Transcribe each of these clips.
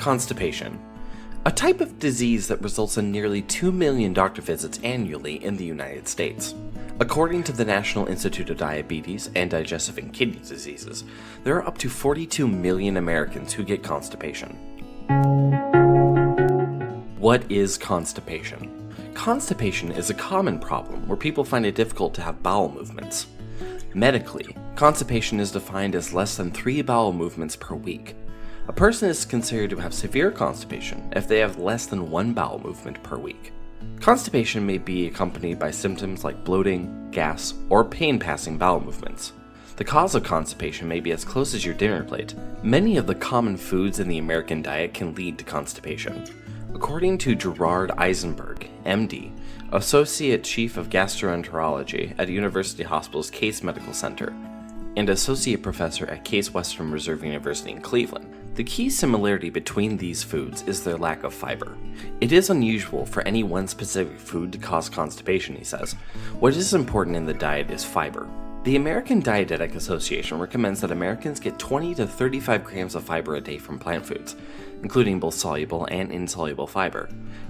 Constipation. A type of disease that results in nearly 2 million doctor visits annually in the United States. According to the National Institute of Diabetes and Digestive and Kidney Diseases, there are up to 42 million Americans who get constipation. What is constipation? Constipation is a common problem where people find it difficult to have bowel movements. Medically, constipation is defined as less than 3 bowel movements per week. A person is considered to have severe constipation if they have less than 1 bowel movement per week. Constipation may be accompanied by symptoms like bloating, gas, or pain passing bowel movements. The cause of constipation may be as close as your dinner plate. Many of the common foods in the American diet can lead to constipation. According to Gerard Eisenberg, MD, Associate Chief of Gastroenterology at University Hospital's Case Medical Center, and Associate Professor at Case Western Reserve University in Cleveland, the key similarity between these foods is their lack of fiber. It is unusual for any one specific food to cause constipation, he says. What is important in the diet is fiber. The American Dietetic Association recommends that Americans get 20 to 35 grams of fiber a day from plant foods, including both soluble and insoluble fiber.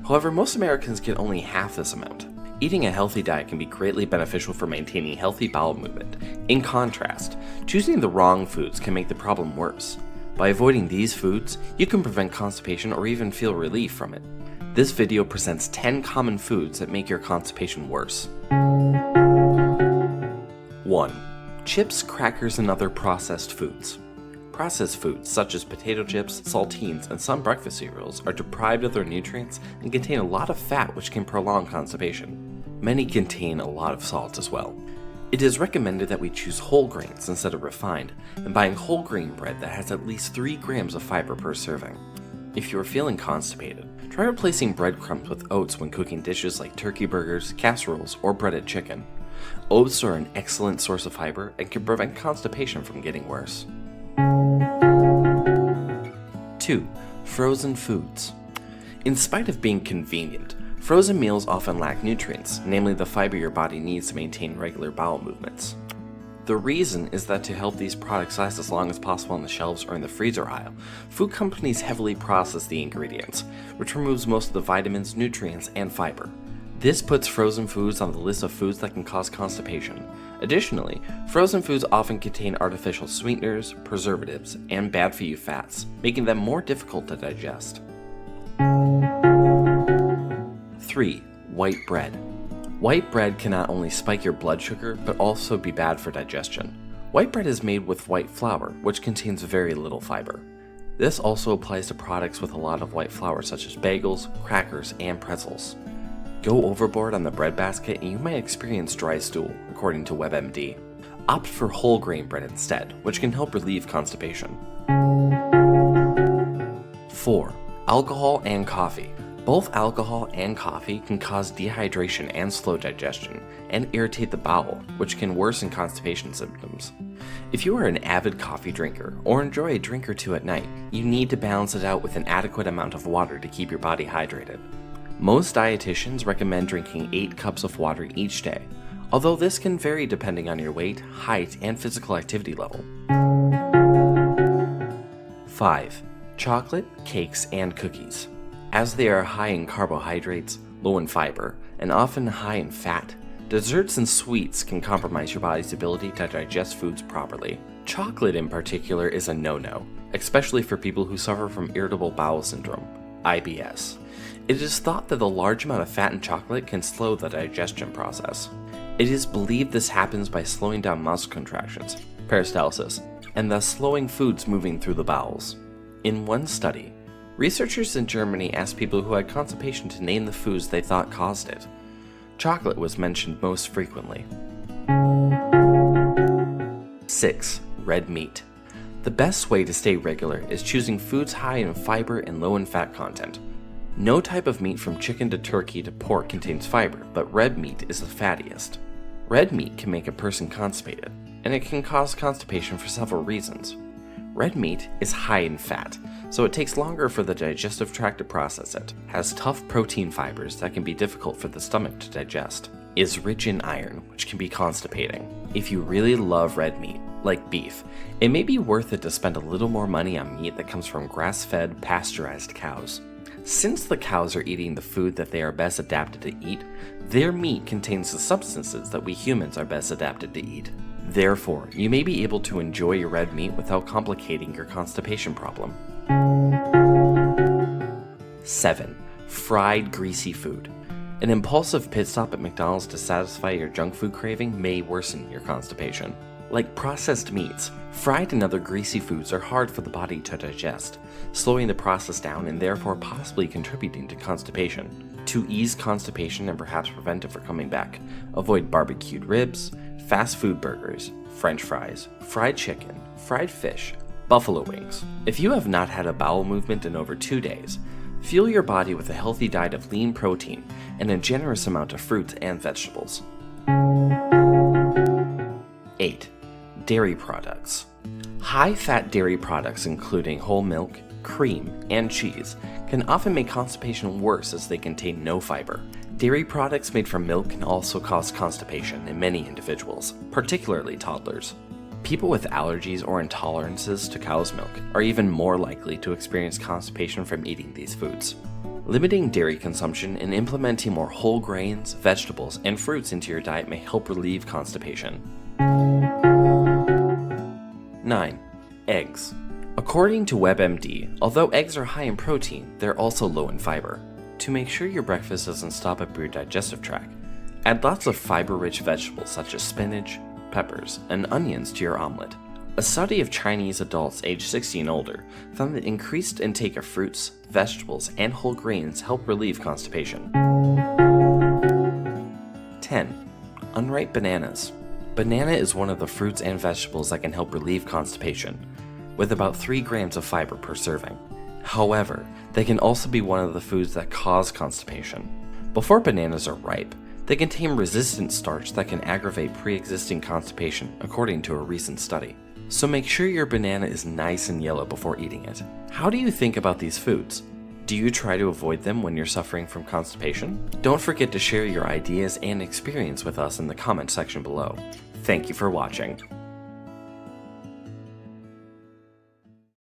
However, most Americans get only half this amount. Eating a healthy diet can be greatly beneficial for maintaining healthy bowel movement. In contrast, choosing the wrong foods can make the problem worse. By avoiding these foods, you can prevent constipation or even feel relief from it. This video presents 10 common foods that make your constipation worse. 1. Chips, crackers, and other processed foods. Processed foods such as potato chips, saltines, and some breakfast cereals are deprived of their nutrients and contain a lot of fat, which can prolong constipation. Many contain a lot of salt as well. It is recommended that we choose whole grains instead of refined, and buying whole grain bread that has at least 3 grams of fiber per serving. If you are feeling constipated, try replacing breadcrumbs with oats when cooking dishes like turkey burgers, casseroles, or breaded chicken. Oats are an excellent source of fiber and can prevent constipation from getting worse. 2. Frozen foods. In spite of being convenient, frozen meals often lack nutrients, namely the fiber your body needs to maintain regular bowel movements. The reason is that to help these products last as long as possible on the shelves or in the freezer aisle, food companies heavily process the ingredients, which removes most of the vitamins, nutrients, and fiber. This puts frozen foods on the list of foods that can cause constipation. Additionally, frozen foods often contain artificial sweeteners, preservatives, and bad-for-you fats, making them more difficult to digest. 3. White bread. White bread can not only spike your blood sugar, but also be bad for digestion. White bread is made with white flour, which contains very little fiber. This also applies to products with a lot of white flour such as bagels, crackers, and pretzels. Go overboard on the bread basket and you might experience dry stool, according to WebMD. Opt for whole grain bread instead, which can help relieve constipation. 4. Alcohol and coffee. Both alcohol and coffee can cause dehydration and slow digestion, and irritate the bowel, which can worsen constipation symptoms. If you are an avid coffee drinker, or enjoy a drink or two at night, you need to balance it out with an adequate amount of water to keep your body hydrated. Most dietitians recommend drinking 8 cups of water each day, although this can vary depending on your weight, height, and physical activity level. 5. Chocolate, cakes, and cookies. As they are high in carbohydrates, low in fiber, and often high in fat, desserts and sweets can compromise your body's ability to digest foods properly. Chocolate in particular is a no-no, especially for people who suffer from irritable bowel syndrome, IBS. It is thought that the large amount of fat in chocolate can slow the digestion process. It is believed this happens by slowing down muscle contractions, peristalsis, and thus slowing foods moving through the bowels. In one study, researchers in Germany asked people who had constipation to name the foods they thought caused it. Chocolate was mentioned most frequently. 6. Red meat. The best way to stay regular is choosing foods high in fiber and low in fat content. No type of meat from chicken to turkey to pork contains fiber, but red meat is the fattiest. Red meat can make a person constipated, and it can cause constipation for several reasons. Red meat is high in fat, so it takes longer for the digestive tract to process it, has tough protein fibers that can be difficult for the stomach to digest, is rich in iron, which can be constipating. If you really love red meat, like beef, it may be worth it to spend a little more money on meat that comes from grass-fed, pasteurized cows. Since the cows are eating the food that they are best adapted to eat, their meat contains the substances that we humans are best adapted to eat. Therefore, you may be able to enjoy your red meat without complicating your constipation problem. 7. Fried greasy food. An impulsive pit stop at McDonald's to satisfy your junk food craving may worsen your constipation. Like processed meats, fried and other greasy foods are hard for the body to digest, slowing the process down and therefore possibly contributing to constipation. To ease constipation and perhaps prevent it from coming back, avoid barbecued ribs, fast food burgers, French fries, fried chicken, fried fish, buffalo wings. If you have not had a bowel movement in over 2 days, fuel your body with a healthy diet of lean protein and a generous amount of fruits and vegetables. 8. Dairy products. High-fat dairy products including whole milk, cream, and cheese can often make constipation worse as they contain no fiber. Dairy products made from milk can also cause constipation in many individuals, particularly toddlers. People with allergies or intolerances to cow's milk are even more likely to experience constipation from eating these foods. Limiting dairy consumption and implementing more whole grains, vegetables, and fruits into your diet may help relieve constipation. 9. Eggs. According to WebMD, although eggs are high in protein, they're also low in fiber. To make sure your breakfast doesn't stop up your digestive tract, add lots of fiber-rich vegetables such as spinach, peppers, and onions to your omelet. A study of Chinese adults aged 60 and older found that increased intake of fruits, vegetables, and whole grains help relieve constipation. 10. Unripe bananas. Banana is one of the fruits and vegetables that can help relieve constipation, with about 3 grams of fiber per serving. However, they can also be one of the foods that cause constipation. Before bananas are ripe, they contain resistant starch that can aggravate pre-existing constipation, according to a recent study. So make sure your banana is nice and yellow before eating it. How do you think about these foods? Do you try to avoid them when you're suffering from constipation? Don't forget to share your ideas and experience with us in the comment section below. Thank you for watching.